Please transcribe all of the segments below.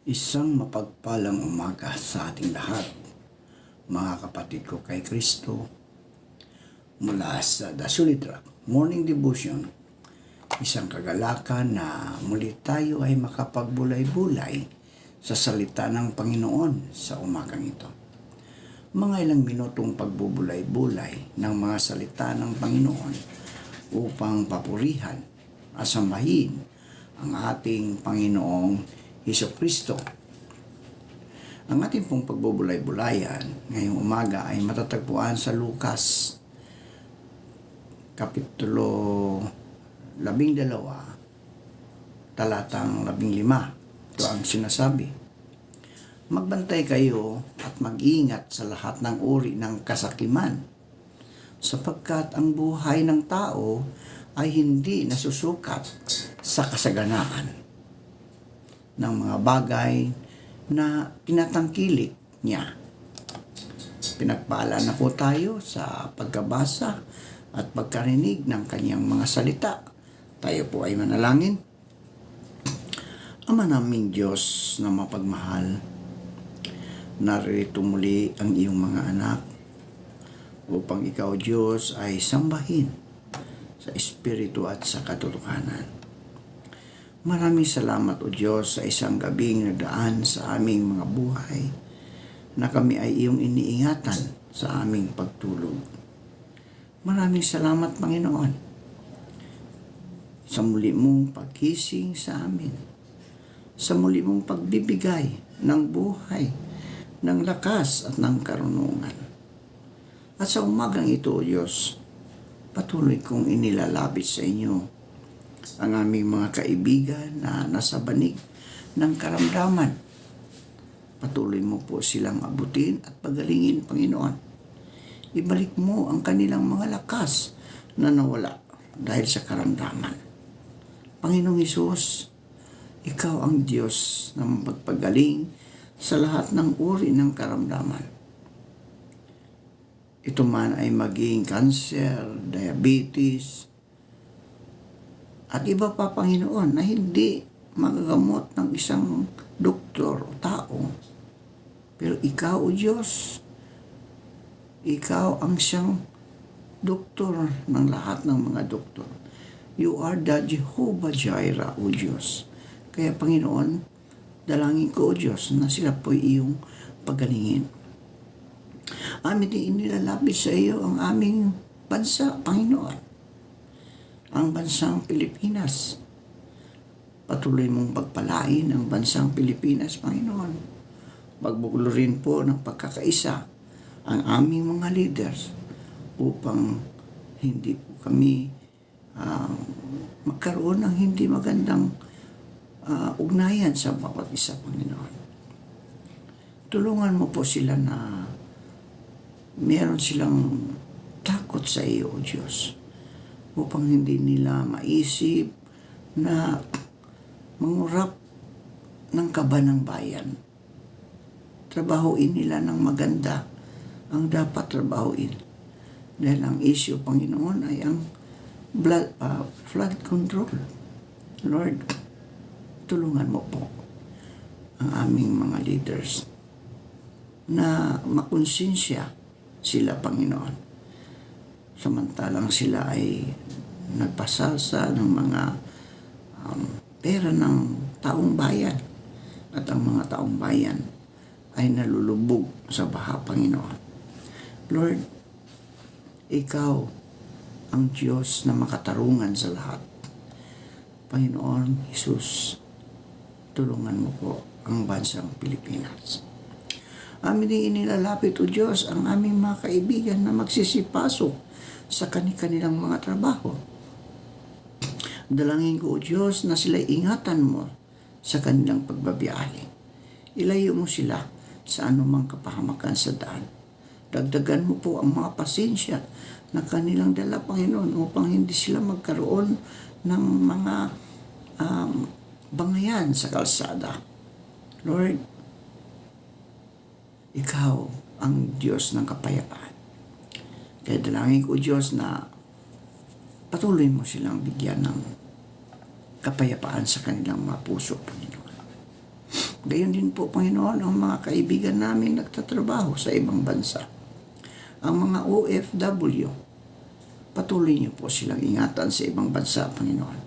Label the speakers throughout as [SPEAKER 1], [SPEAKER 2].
[SPEAKER 1] Isang mapagpalang umaga sa ating lahat, mga kapatid ko kay Kristo, mula sa The Solid Rock Morning Devotion. Isang kagalakan na muli tayo ay makapagbulay-bulay sa salita ng Panginoon sa umagang ito. Mga ilang minutong pagbubulay-bulay ng mga salita ng Panginoon upang papurihan at sambahin ang ating Panginoong Hesukristo. Ang ating pong pagbubulay-bulayan ngayong umaga ay matatagpuan sa Lucas Kapitulo 12, talatang 15. Ito ang sinasabi: magbantay kayo at mag-ingat sa lahat ng uri ng kasakiman, sapagkat ang buhay ng tao ay hindi nasusukat sa kasaganaan ng mga bagay na tinatangkilik niya. Pinagpala na po tayo sa pagkabasa at pagkarinig ng kanyang mga salita. Tayo po ay manalangin. Ama naming Diyos na mapagmahal, narito muli ang iyong mga anak upang ikaw, Diyos, ay sambahin sa Espiritu at sa katotohanan. Maraming salamat, O Diyos, sa isang gabing nagdaan sa aming mga buhay na kami ay iyong iniingatan sa aming pagtulog. Maraming salamat, Panginoon, sa muli mong pagkising sa amin, sa muli mong pagbibigay ng buhay, ng lakas at ng karunungan. At sa umagang ito, O Diyos, patuloy kong inilalapit sa inyo ang aming mga kaibigan na nasa banig ng karamdaman. Patuloy mo po silang abutin at pagalingin, Panginoon. Ibalik mo ang kanilang mga lakas na nawala dahil sa karamdaman. Panginoong Hesus, ikaw ang Diyos na magpagaling sa lahat ng uri ng karamdaman. Ito man ay maging cancer, diabetes, at iba pa, Panginoon, na hindi magagamot ng isang doktor o tao. Pero ikaw, O Diyos, ikaw ang siyang doktor ng lahat ng mga doktor. You are the Jehovah Jireh, O Diyos. Kaya, Panginoon, dalangin ko, O Diyos, na sila po iyong pagalingin. Amin din inilalapit sa iyo ang aming bansa, Panginoon. Ang bansang Pilipinas. Patuloy mong pagpalain ang bansang Pilipinas, Panginoon. Magbukulo rin po ng pagkakaisa ang aming mga leaders upang hindi po kami magkaroon ng hindi magandang ugnayan sa bawat isa, Panginoon. Tulungan mo po sila na meron silang takot sa iyo, O Diyos, upang hindi nila maisip na mangurap ng kaba ng bayan. Trabahuin nila ng maganda ang dapat trabahuin. Dahil ang issue, Panginoon, ay ang flood control. Lord, tulungan mo po ang aming mga leaders na makonsensya sila, Panginoon. Samantalang sila ay nagpasasa ng mga pera ng taong bayan, at ang mga taong bayan ay nalulubog sa baha, Panginoon. Lord, ikaw ang Diyos na makatarungan sa lahat. Panginoon Hesus, tulungan mo po ang bansang Pilipinas. Amin din inilalapit, O Diyos, ang aming mga kaibigan na magsisipasok sa kanilang mga trabaho. Dalangin ko, O Diyos, na sila ingatan mo sa kanilang pagbabiyahe. Ilayo mo sila sa anumang kapahamakan sa daan. Dagdagan mo po ang mga pasensya na kanilang dala, Panginoon, upang hindi sila magkaroon ng mga bangayan sa kalsada. Lord, ikaw ang Diyos ng kapayapaan. Kaya dalangin ko, Diyos, na patuloy mo silang bigyan ng kapayapaan sa kanilang mga puso, Panginoon. Gayon din po, Panginoon, ang mga kaibigan namin nagtatrabaho sa ibang bansa. Ang mga OFW, patuloy niyo po silang ingatan sa ibang bansa, Panginoon.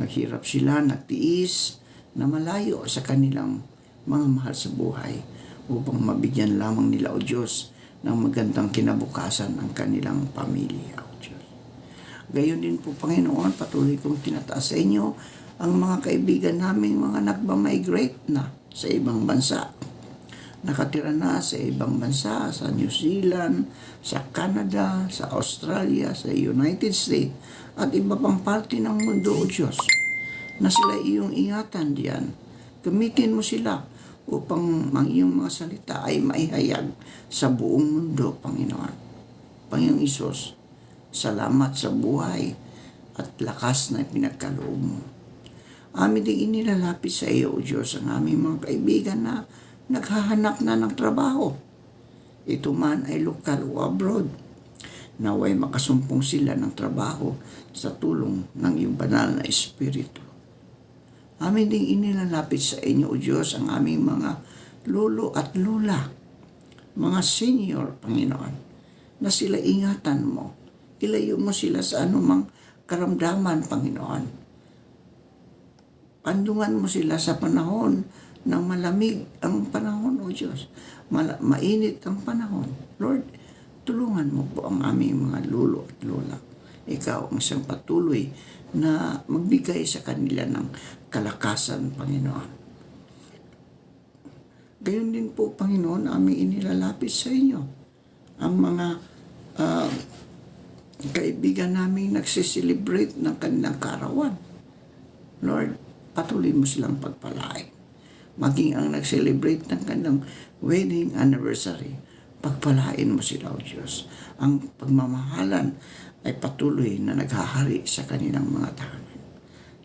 [SPEAKER 1] Naghirap sila, nagtiis, na malayo sa kanilang mga mahal sa buhay upang mabigyan lamang nila, O Diyos, ng magandang kinabukasan ang kanilang pamilya, O Diyos. Gayon din po, Panginoon, patuloy kong tinataas sa inyo ang mga kaibigan namin, mga nagmamigrate na sa ibang bansa. Nakatira na sa ibang bansa, sa New Zealand, sa Canada, sa Australia, sa United States, at iba pang parte ng mundo, O Diyos, na sila iyong ingatan diyan. Gamitin mo sila upang ang iyong mga salita ay maihayag sa buong mundo, Panginoon. Panginoong Isus, salamat sa buhay at lakas na pinagkaloob mo. Amin din inilalapit sa iyo, O Diyos, ang aming mga kaibigan na naghahanap na ng trabaho. Ito man ay lokal o abroad. Naway makasumpong sila ng trabaho sa tulong ng iyong banal na Espiritu. Amin din inilalapit sa inyo, O Diyos, ang aming mga lolo at lola, mga senior, Panginoon, na sila ingatan mo. Ilayo mo sila sa anumang karamdaman, Panginoon. Pandungan mo sila sa panahon ng malamig ang panahon, O Diyos. Mainit ang panahon. Lord, tulungan mo po ang aming mga lolo at lola. Ikaw ang isang patuloy na magbigay sa kanila ng kalakasan, Panginoon. Gayon din po, Panginoon, aming inilalapit sa inyo ang mga kaibigan namin nagsiselebrate ng kanilang kaarawan. Lord, patuloy mo silang pagpalain. Maging ang nag-celebrate ng kanilang wedding anniversary, pagpalain mo sila, O Diyos. Ang pagmamahalan ay patuloy na naghahari sa kanilang mga tahanan.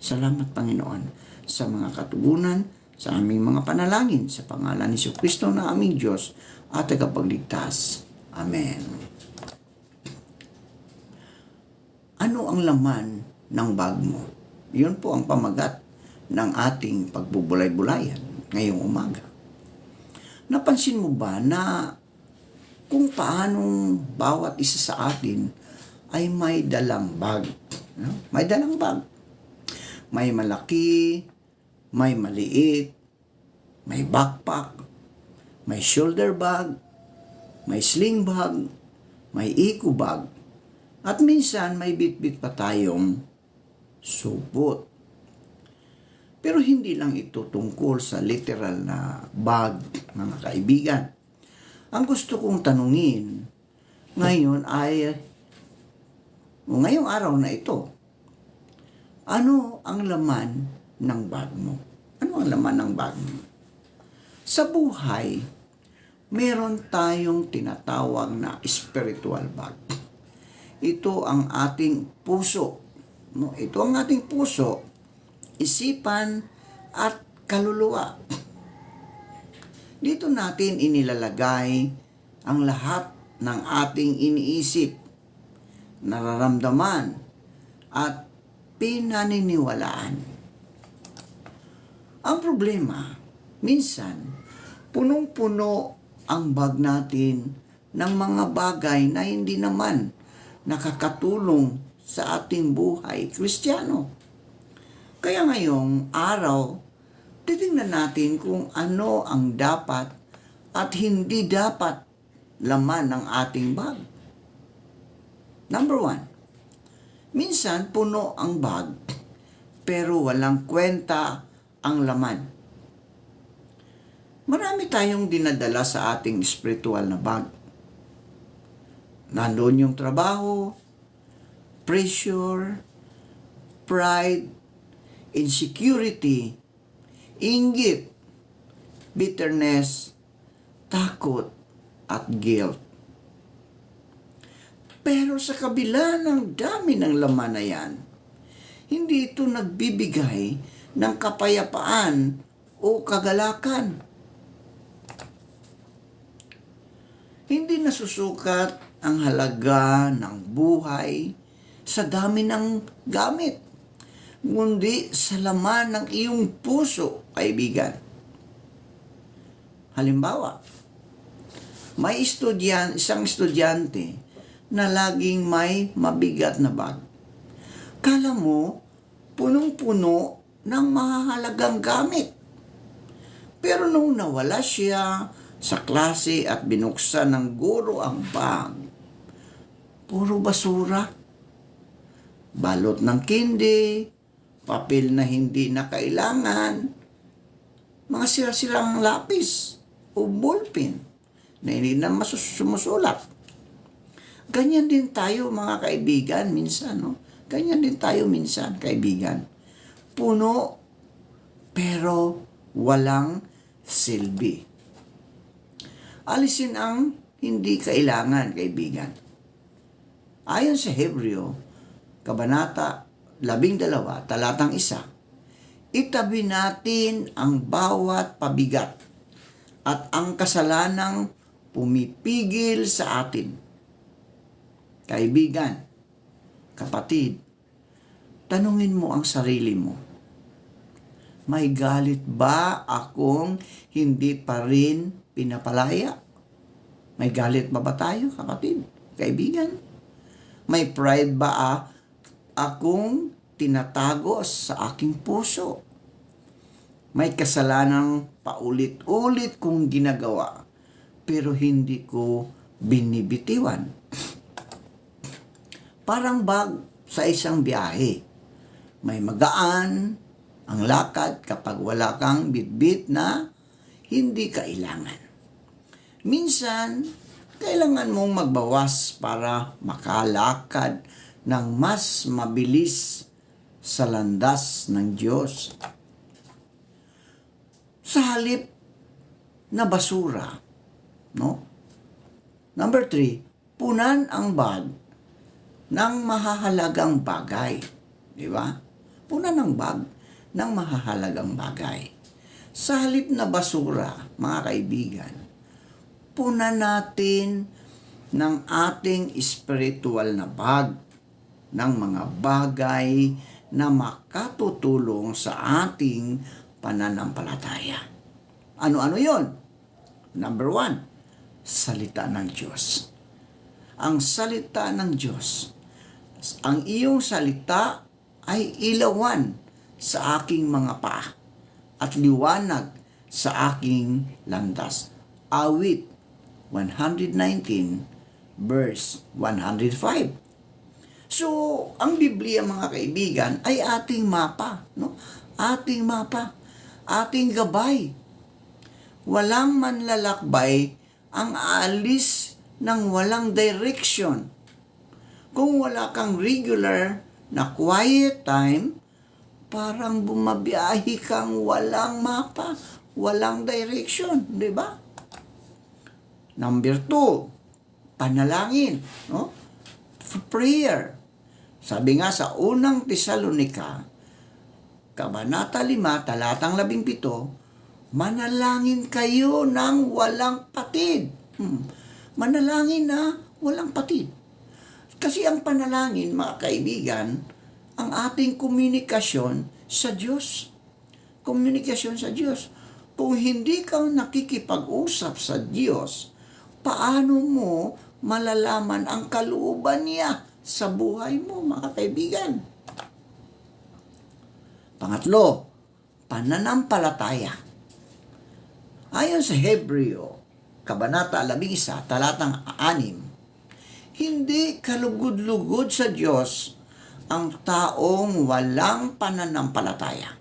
[SPEAKER 1] Salamat, Panginoon, sa mga katugunan, sa aming mga panalangin, sa pangalan ni Kristo na aming Diyos at tagapagligtas. Amen. Ano ang laman ng bag mo? Yun po ang pamagat ng ating pagbubulay-bulayan ngayong umaga. Napansin mo ba na kung paanong bawat isa sa atin ay may dalang bag? May dalang bag. May malaki, may maliit, may backpack, may shoulder bag, may sling bag, may eco bag, at minsan may bitbit pa tayong supot. Pero hindi lang ito tungkol sa literal na bag, mga kaibigan. Ang gusto kong tanungin ngayon ay, ngayong araw na ito, ano ang laman ng bag mo? Ano ang laman ng bag mo? Sa buhay, meron tayong tinatawag na spiritual bag. Ito ang ating puso. Ito ang ating puso, isipan at kaluluwa. Dito natin inilalagay ang lahat ng ating iniisip, nararamdaman, at pinaniniwalaan. Ang problema, minsan, punong-puno ang bag natin ng mga bagay na hindi naman nakakatulong sa ating buhay Kristiyano. Kaya ngayong araw, titingnan natin kung ano ang dapat at hindi dapat laman ng ating bag. Number 1, minsan puno ang bag pero walang kwenta ang laman. Marami tayong dinadala sa ating spiritual na bag. Nandoon yung trabaho, pressure, pride, insecurity, inggit, bitterness, takot, at guilt. Pero sa kabila ng dami ng laman na yan, hindi ito nagbibigay ng kapayapaan o kagalakan. Hindi nasusukat ang halaga ng buhay sa dami ng gamit, kundi sa laman ng iyong puso, kaibigan. Halimbawa, may isang estudyante na laging may mabigat na bag. Kala mo, punong-puno ng mahahalagang gamit. Pero nung nawala siya sa klase at binuksan ng guro ang bag, puro basura. Balot ng kindi, papel na hindi na kailangan, mga sira-sirang lapis o ballpen na hindi na sumusulat. Ganyan din tayo mga kaibigan minsan, no? Ganyan din tayo minsan, kaibigan. Puno, pero walang silbi. Alisin ang hindi kailangan, kaibigan. Ayon sa Hebreo, Kabanata 12, talatang 1, itabi natin ang bawat pabigat at ang kasalanang pumipigil sa atin. Kaibigan, kapatid, tanungin mo ang sarili mo. May galit ba akong hindi pa rin pinapalaya? May galit ba tayo, kapatid, kaibigan? May pride ba akong tinatago sa aking puso? May kasalanang paulit-ulit kong ginagawa pero hindi ko binibitiwan. Parang bag sa isang biyahe. May magaan ang lakad kapag wala kang bitbit na hindi kailangan. Minsan, kailangan mong magbawas para makalakad ng mas mabilis sa landas ng Diyos. Sa halip na basura, no? Number 3, punan ang bag ng mahahalagang bagay. Di ba? Punan ang bag ng mahahalagang bagay. Sa halip na basura, mga kaibigan, punan natin ng ating spiritual na bag ng mga bagay na makatutulong sa ating pananampalataya. Ano-ano yon? Number 1, salita ng Diyos. Ang salita ng Diyos. Ang iyong salita ay ilawan sa aking mga paa at liwanag sa aking landas. Awit 119 verse 105. So, ang Biblia, mga kaibigan, ay ating mapa, no? Ating mapa, ating gabay. Walang manlalakbay ang aalis ng walang direction. Kung wala kang regular na quiet time, parang bumabiyahe kang walang mapa, walang direction, di ba? Number 2, panalangin, no? Prayer. Sabi nga sa unang Tesalonica, Kabanata 5, talatang 17, manalangin kayo ng walang patid. Manalangin na walang patid. Kasi ang panalangin, mga kaibigan, ang ating komunikasyon sa Diyos. Komunikasyon sa Diyos. Kung hindi ka nakikipag-usap sa Diyos, paano mo malalaman ang kalooban niya sa buhay mo, mga kaibigan? Pangatlo, pananampalataya. Ayon sa Hebreo, Kabanata 11, talatang 6, hindi kalugod-lugod sa Diyos ang taong walang pananampalataya.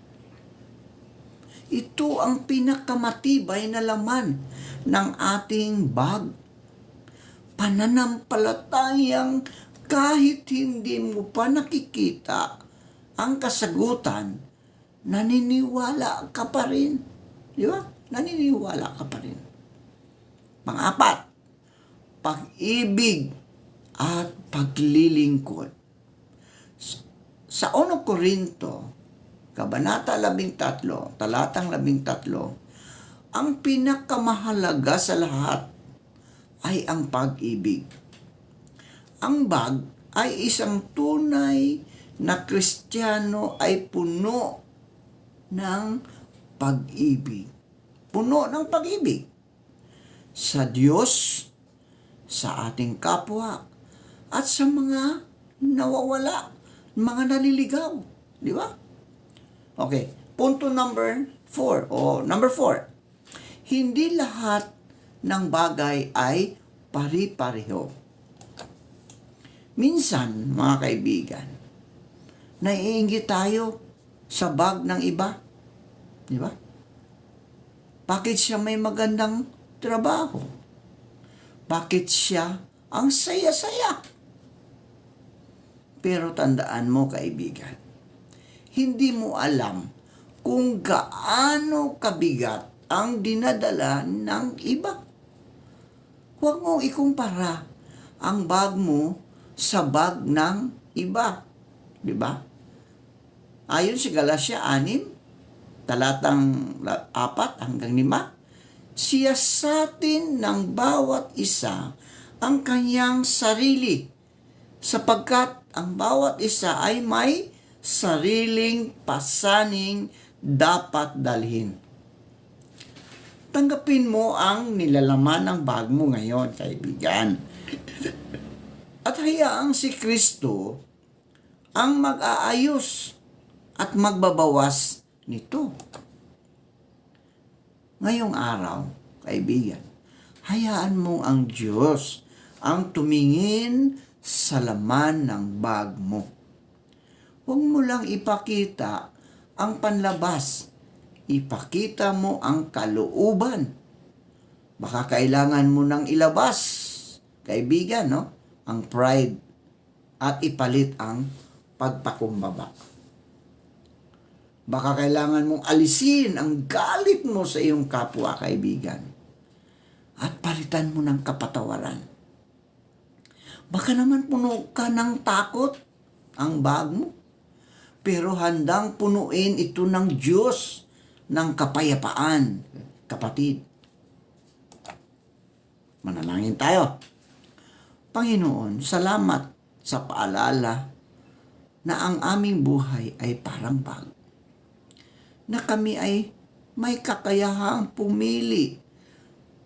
[SPEAKER 1] Ito ang pinakamatibay na laman ng ating bag. Pananampalatayang kahit hindi mo pa nakikita ang kasagutan, naniniwala ka pa rin. Di ba? Naniniwala ka pa rin. Pang-4, pag-ibig at paglilingkod. Sa 1 Korinto, Kabanata 13, talatang 13, ang pinakamahalaga sa lahat ay ang pag-ibig. Ang bag ay isang tunay na Kristiyano ay puno ng pag-ibig. Puno ng pag-ibig. sa Diyos, sa ating kapwa, at sa mga nawawala, mga naliligaw. Di ba? Okay. Punto number 4. Number 4. Hindi lahat ng bagay ay pari-pareho. Minsan, mga kaibigan, naiinggit tayo sa bag ng iba. Di ba? Bakit siya may magandang trabaho? Bakit siya ang saya-saya? Pero tandaan mo, kaibigan, hindi mo alam kung gaano kabigat ang dinadala ng iba. Huwag mo ikumpara ang bag mo sa bag ng iba. Di ba? Ayon sa Galatia 6, talatang 4 hanggang 5, siyasatin ng bawat isa ang kanyang sarili, sapagkat ang bawat isa ay may sariling pasaning dapat dalhin. Tanggapin mo ang nilalaman ng bag mo ngayon, kaibigan. At hayaang si Kristo ang mag-aayos at magbabawas nito. Ngayong araw, kaibigan, hayaan mo ang Diyos ang tumingin sa laman ng bag mo. Huwag mo lang ipakita ang panlabas. Ipakita mo ang kalooban. Baka kailangan mo nang ilabas, kaibigan, no? Ang pride at ipalit ang pagpakumbaba. Baka kailangan mong alisin ang galit mo sa iyong kapwa, kaibigan, at palitan mo ng kapatawaran. Baka naman puno ka ng takot ang bag mo, pero handang punuin ito ng Diyos ng kapayapaan, kapatid. Manalangin tayo. Panginoon, salamat sa paalala na ang aming buhay ay parang bag. Na kami ay may kakayahang pumili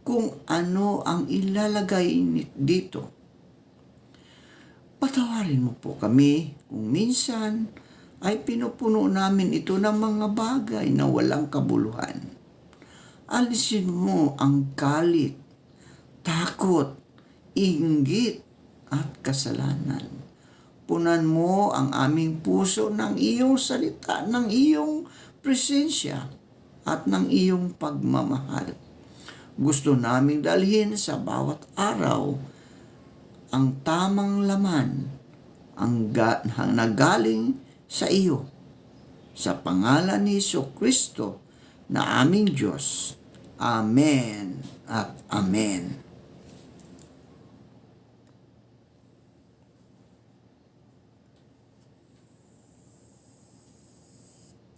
[SPEAKER 1] kung ano ang ilalagay dito. Patawarin mo po kami kung minsan ay pinupuno namin ito ng mga bagay na walang kabuluhan. Alisin mo ang galit, takot, inggit at kasalanan. Punan mo ang aming puso ng iyong salita, ng iyong presensya at ng iyong pagmamahal. Gusto naming dalhin sa bawat araw ang tamang laman ang nagaling sa iyo. Sa pangalan ni Jesucristo na aming Diyos. Amen at Amen.